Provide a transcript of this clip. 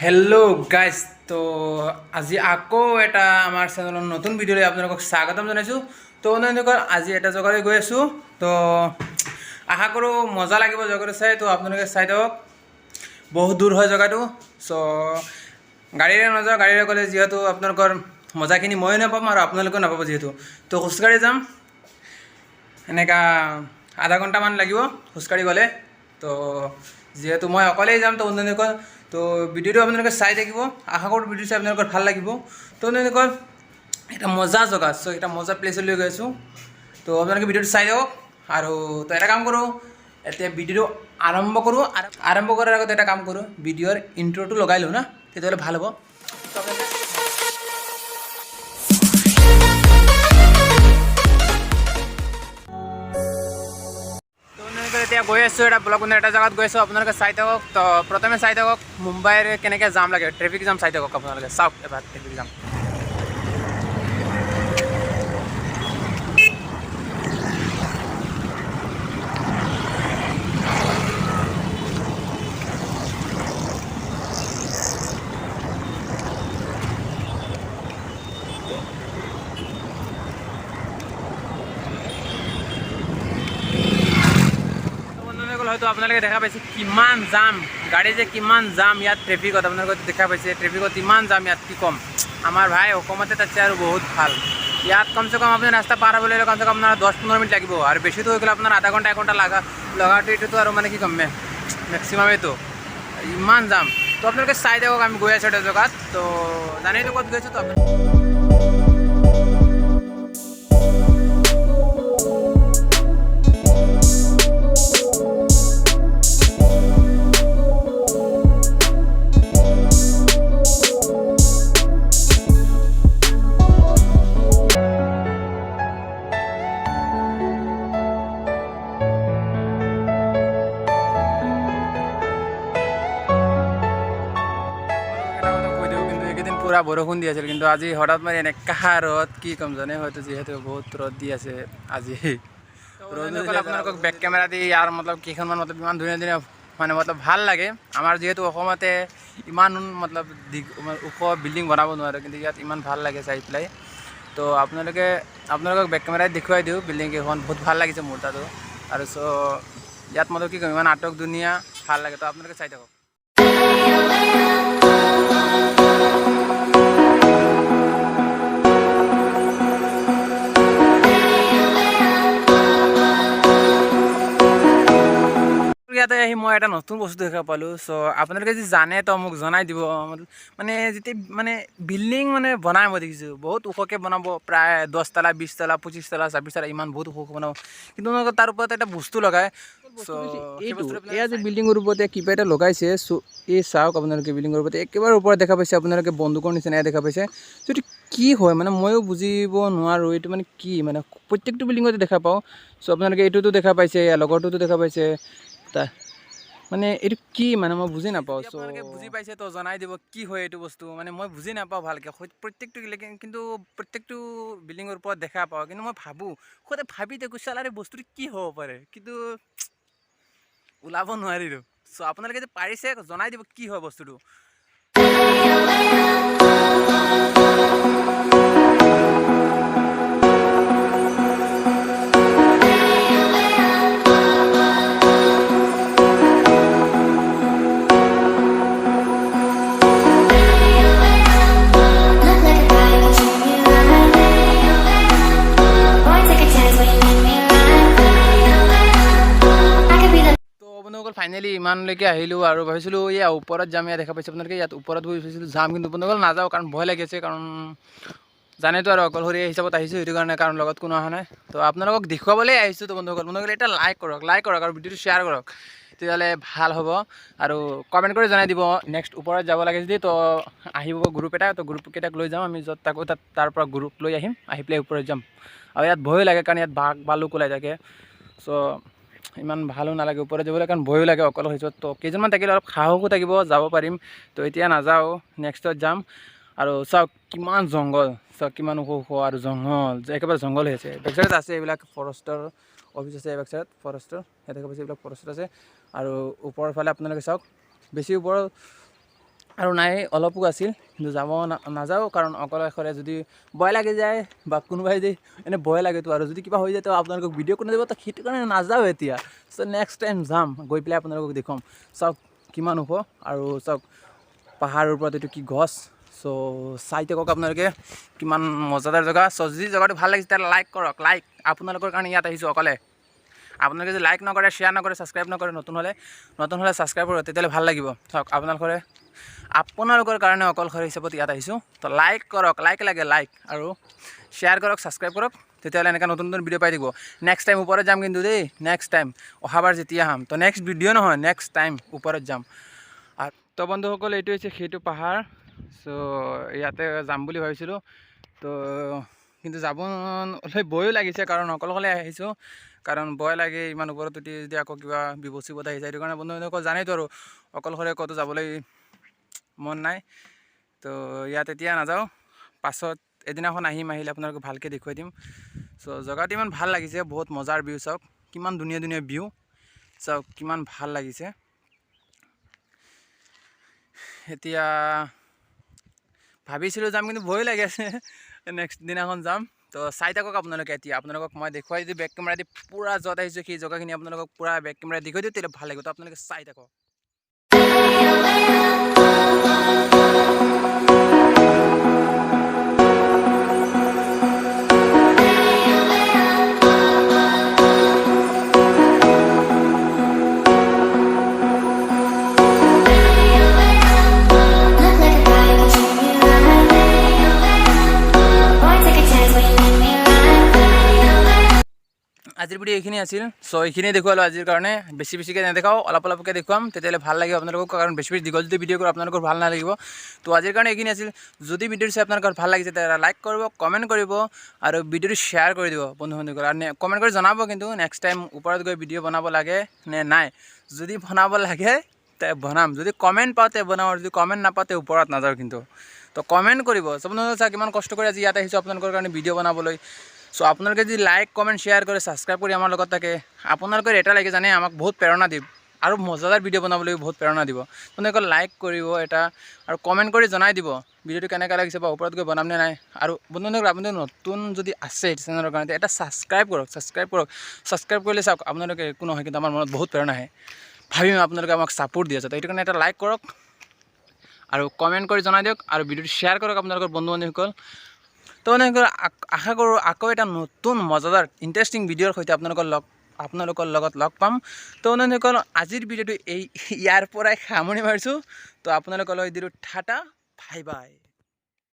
Hello' guys তো আজি আকৌ এটা আমাৰ চেনেলৰ নতুন ভিডিঅ'লৈ আপোনালোকক স্বাগতম জনাইছোঁ। তো এনেকুৱা আজি এটা জেগালৈ গৈ আছোঁ। তো আশা কৰোঁ মজা লাগিব জেগাটো চাই। তো আপোনালোকে চাই দিয়ক, বহুত দূৰ হয় জেগাটো। চ' গাড়ীৰে নাযাওঁ, গাড়ীৰে গ'লে যিহেতু আপোনালোকৰ মজাখিনি ময়ো নাপাম আৰু আপোনালোকেও নাপাব যিহেতু। তো খোজকাঢ়ি যাম, এনেকুৱা আধা ঘণ্টামান লাগিব খোজকাঢ়ি গ'লে। তো যিহেতু মই অকলেই যাম, তো এনেকুৱা তো ভিডিঅ'টো আপোনালোকে চাই থাকিব। আশা কৰোঁ ভিডিঅ' চাই আপোনালোকৰ ভাল লাগিব। তো এনেকুৱা এটা মজা জেগা, চ' এটা মজা প্লেচলৈ গৈ আছোঁ। তো আপোনালোকে ভিডিঅ'টো চাই দিয়ক। আৰু তো এটা কাম কৰোঁ, এতিয়া ভিডিঅ'টো আৰম্ভ কৰোঁ। আৰম্ভ কৰাৰ আগত এটা কাম কৰোঁ, ভিডিঅ'ৰ ইণ্ট্ৰ'টো লগাই লওঁ না, তেতিয়াহ'লে ভাল হ'ব। তো আপোনালোকে এতিয়া গৈ আছোঁ, এটা ব্লগ বনাই এটা জেগাত গৈ আছোঁ। আপোনালোকে চাই থাকক। তো প্ৰথমে চাই থাকক মুম্বাইৰ কেনেকৈ জাম লাগে, ট্ৰেফিক জাম চাই থাকক। আপোনালোকে চাওক এবাৰ ট্ৰেফিক জাম। হয়তো আপোনালোকে দেখা পাইছে কিমান জাম, গাড়ী যে কিমান জাম ইয়াত ট্ৰেফিকত। আপোনালোকে দেখা পাইছে ট্ৰেফিকত ইমান জাম ইয়াত, কি ক'ম। আমাৰ ভাই অসমতে তাতছে আৰু বহুত ভাল। ইয়াত কমচে কম আপুনি ৰাস্তা পাৰ হ'বলৈ কমচে কম আপোনাৰ 10-15 মিনিট লাগিব, আৰু বেছিতো হৈ গ'লে আপোনাৰ আধা ঘণ্টা 1 ঘণ্টা লগাটো এইটোতো আৰু মানে কি ক'ম, মেক্সিমামেইতো ইমান জাম। তো আপোনালোকে চাই থাকক, আমি গৈ আছোঁ এটা জেগাত। তো জানেইতো ক'ত গৈছোঁ। তো পুৰা বৰষুণ দি আছিল, কিন্তু আজি হঠাৎ মানে এনেকা ৰ'দ, কি ক'ম জানে। হয়তো যিহেতু বহুত ৰ'দ দি আছে আজি। ৰ'দ আপোনালোকক বেক কেমেৰা দি ইয়াৰ মতলব কেইখনমান মতলব ইমান ধুনীয়া ধুনীয়া মানে মতলব ভাল লাগে। আমাৰ যিহেতু অসমতে ইমান মতলব ওখ বিল্ডিং বনাব নোৱাৰে, কিন্তু ইয়াত ইমান ভাল লাগে চাই পেলাই। তো আপোনালোকক বেক কেমেৰাত দেখুৱাই দিওঁ বিল্ডিং কেইখন, বহুত ভাল লাগিছে মোৰ তাতো। আৰু চ' ইয়াত মতলব কি ক'ম, ইমান আটক ধুনীয়া ভাল লাগে। তো আপোনালোকে চাই থাকক। ইয়াতে আহি মই এটা নতুন বস্তু দেখা পালোঁ। চ' আপোনালোকে যদি জানে তো মোক জনাই দিব। মানে যেতিয়া মানে বিল্ডিং মানে বনাই মই দেখিছোঁ, বহুত ওখকৈ বনাব, প্ৰায় 10 তলা 20 তলা 25 তলা 26 তলা ইমান বহুত ওখ বনাব, কিন্তু তাৰ ওপৰত এটা বস্তু লগায়। চ' এয়া যে বিল্ডিঙৰ ওপৰত কিবা এটা লগাইছে। চ' এই চাওক আপোনালোকে বিল্ডিঙৰ ওপৰত একেবাৰে ওপৰত দেখা পাইছে, আপোনালোকে বন্দুকৰ নিচিনাই দেখা পাইছে। চ' এইটো কি হয় মানে ময়ো বুজিব নোৱাৰোঁ, এইটো মানে কি মানে প্ৰত্যেকটো বিল্ডিঙতে দেখা পাওঁ। চ' আপোনালোকে এইটোতো দেখা পাইছে, লগৰটোতো দেখা পাইছে, মানে এইটো কি মানে মই বুজি নাপাওঁ। চ' আপোনালোকে বুজি পাইছে তো জনাই দিব কি হয় এইটো বস্তু। মানে মই বুজি নাপাওঁ ভালকৈ, প্ৰত্যেকটো কিন্তু প্ৰত্যেকটো বিল্ডিঙৰ ওপৰত দেখা পাওঁ, কিন্তু মই ভাবোঁ সদায় ভাবি থাকোঁ চালাৰে বস্তুটো কি হ'ব পাৰে, কিন্তু ওলাব নোৱাৰিলোঁ। চ' আপোনালোকে যে পাৰিছে জনাই দিব কি হয় বস্তুটো। ফাইনেলি ইমানলৈকে আহিলোঁ, আৰু ভাবিছিলোঁ ইয়াৰ ওপৰত যাম। ইয়াত দেখা পাইছে আপোনালোকে, ইয়াত ওপৰত গৈ ভাবিছিলোঁ যাম, কিন্তু বন্ধুসকল নাযাওঁ, কাৰণ ভয় লাগিছে। কাৰণ জানেতো আৰু অকলশৰীয়া হিচাপত আহিছোঁ, সেইটো কাৰণে, কাৰণ লগত কোনো অহা নাই। তো আপোনালোকক দেখুৱাবলৈ আহিছোঁ। তো বন্ধুসকল এটা লাইক কৰক আৰু ভিডিঅ'টো শ্বেয়াৰ কৰক, তেতিয়াহ'লে ভাল হ'ব। আৰু কমেণ্ট কৰি জনাই দিব নেক্সট ওপৰত যাব লাগে যদি। তো আহিব গ্ৰুপ এটা, তো গ্ৰুপকেইটাক লৈ যাম আমি, য'ত তাকো তাৰ পৰা গ্ৰুপ লৈ আহিম, আহি পেলাই ওপৰত যাম। আৰু ইয়াত ভয়ো লাগে, কাৰণ ইয়াত বাঘ ভালুক ওলাই থাকে। চ' ইমান ভালো নালাগে ওপৰত যাবলৈ, কাৰণ ভয়ো লাগে অকল হৈছোঁ। তো কেইজনমান থাকিলে অলপ সাহসো থাকিব, যাব পাৰিম। তো এতিয়া নাযাওঁ, নেক্সটত যাম। আৰু চাওক কিমান জংঘল, চাওক কিমান ওখ ওখ আৰু জংঘল, একেবাৰে জংঘল হৈ আছে। বেকচাইডত আছে এইবিলাক ফৰেষ্টৰ অফিচ আছে, বেকচাইডত ফৰেষ্টৰ, ইয়াতে কৈছে এইবিলাক ফৰেষ্টৰ আছে। আৰু ওপৰৰ ফালে আপোনালোকে চাওক, বেছি ওপৰত আৰু নাই অলপো আছিল কিন্তু যাব নাযাওঁ কাৰণ অকলে অকলে যদি ভয় লাগি যায় বা কোনোবাই যদি এনে ভয় লাগেতো আৰু যদি কিবা হৈ যায় তো আপোনালোকক ভিডিঅ' কোনে দিব তো সেইটো কাৰণে নাযাওঁ এতিয়া চ' নেক্সট টাইম যাম গৈ পেলাই আপোনালোকক দেখুৱাম চাওক কিমান ওখ আৰু চাওক পাহাৰৰ ওপৰত এইটো কি গছ চ' চাই থাকক আপোনালোকে কিমান মজাদাৰ জেগা চ' যদি জেগাটো ভাল লাগিছে তেতিয়া লাইক কৰক লাইক আপোনালোকৰ কাৰণে ইয়াত আহিছোঁ অকলে আপোনালোকে যদি লাইক নকৰে শ্বেয়াৰ নকৰে ছাবস্ক্ৰাইব নকৰে নতুন হ'লে ছাবস্ক্ৰাইব কৰক তেতিয়াহ'লে ভাল লাগিব চাওক আপোনালোকৰ কাৰণে অকলশৰে হিচাপত ইয়াত আহিছোঁ তো লাইক কৰক লাইক লাগে লাইক আৰু শ্বেয়াৰ কৰক ছাবস্ক্ৰাইব কৰক তেতিয়াহ'লে এনেকৈ নতুন নতুন ভিডিঅ' পাই থাকিব নেক্সট টাইম ওপৰত যাম কিন্তু দেই নেক্সট টাইম অহাবাৰ যেতিয়া আহাম তো নেক্সট ভিডিঅ' নহয় নেক্সট টাইম ওপৰত যাম আৰু তো বন্ধুসকল এইটো হৈছে সেইটো পাহাৰ চ' ইয়াতে যাম বুলি ভাবিছিলোঁ তো কিন্তু যাবলৈ ভয়ো লাগিছে কাৰণ অকলে আহিছোঁ কাৰণ ভয় লাগে ইমান ওপৰত উঠি যদি আকৌ কিবা বিপদ চিপদ আহি যায় সেইটো কাৰণে বন্ধুসকল জানেইতো আৰু অকলশৰে ক'তো যাবলৈ মন নাই তো ইয়াত এতিয়া নাযাওঁ পাছত এদিনাখন আহিলে আপোনালোকক ভালকৈ দেখুৱাই দিম চ' জেগাটো ইমান ভাল লাগিছে বহুত মজাৰ ভিউ চাওক কিমান ধুনীয়া ধুনীয়া ভিউ চাওক কিমান ভাল লাগিছে এতিয়া ভাবিছিলোঁ যাম কিন্তু ভয় লাগি আছে নেক্সট দিনাখন যাম তো চাই থাকক আপোনালোকে এতিয়া আপোনালোকক মই দেখুৱাই দিওঁ বেক কেমেৰা দি পূৰা য'ত আহিছোঁ সেই জেগাখিনি আপোনালোকক পূৰা বেক কেমেৰা দেখুৱাই দিওঁ তেতিয়া ভাল লাগিব তো আপোনালোকে চাই থাকক আজিৰ ভিডিঅ' এইখিনি আছিল চ' এইখিনিয়ে দেখুৱালোঁ আজিৰ কাৰণে বেছিকৈ নেদেখাওঁ অলপকৈ দেখুৱাম তেতিয়াহ'লে ভাল লাগে আপোনালোকক কাৰণ বেছি দীঘল যদি ভিডিঅ' কৰোঁ আপোনালোকৰ ভাল নালাগিব তো আজিৰ কাৰণে এইখিনি আছিল যদি ভিডিঅ'টো চাই আপোনালোকৰ ভাল লাগিছে তেতিয়া লাইক কৰিব কমেণ্ট কৰিব আৰু ভিডিঅ'টো শ্বেয়াৰ কৰি দিব বন্ধু বান্ধৱীসকল আৰু কমেণ্ট কৰি জনাব কিন্তু নেক্সট টাইম ওপৰত গৈ ভিডিঅ' বনাব লাগে নে নাই যদি বনাব লাগে তে বনাম যদি কমেণ্ট পাওঁতে বনাম আৰু যদি কমেণ্ট নাপাওঁতে ওপৰত নাযাওঁ কিন্তু তো কমেণ্ট কৰিব আপোনালোকে চাওক কিমান কষ্ট কৰি আজি ইয়াত আহিছোঁ আপোনালোকৰ কাৰণে ভিডিঅ' বনাবলৈ চ' আপোনালোকে যদি লাইক কমেণ্ট শ্বেয়াৰ কৰে ছাবস্ক্ৰাইব কৰি আমাৰ লগত থাকে আপোনালোকৰ এটা লাগে জানে আমাক বহুত প্ৰেৰণা দিব আৰু মজাদাৰ ভিডিঅ' বনাবলৈ বহুত প্ৰেৰণা দিব আপোনালোকে লাইক কৰিব এটা আৰু কমেণ্ট কৰি জনাই দিব ভিডিঅ'টো কেনেকৈ লাগিছে বা ওপৰত গৈ বনাম নে নাই আৰু বন্ধুসকল আপুনি নতুন যদি আছে চেনেলৰ কাৰণে এটা ছাবস্ক্ৰাইব কৰিলে চাওক আপোনালোকে একো নহয় কিন্তু আমাৰ মনত বহুত প্ৰেৰণা আহে ভাবিম আপোনালোকে আমাক ছাপোৰ্ট দি আছে তো সেইটো কাৰণে এটা লাইক কৰক আৰু কমেণ্ট কৰি জনাই দিয়ক আৰু ভিডিঅ'টো শ্বেয়াৰ কৰক আপোনালোকৰ বন্ধু বান্ধৱীসকল তো আশা কৰোঁ আকৌ এটা নতুন মজাদাৰ ইণ্টাৰেষ্টিং ভিডিঅ'ৰ সৈতে আপোনালোকৰ লগত লগ পাম তো বন্ধুসকল আজিৰ ভিডিঅ'টো ইয়াৰ পৰাই সামৰণি মাৰিছোঁ তো আপোনালোকলৈ দিলোঁ টাটা বাই বাই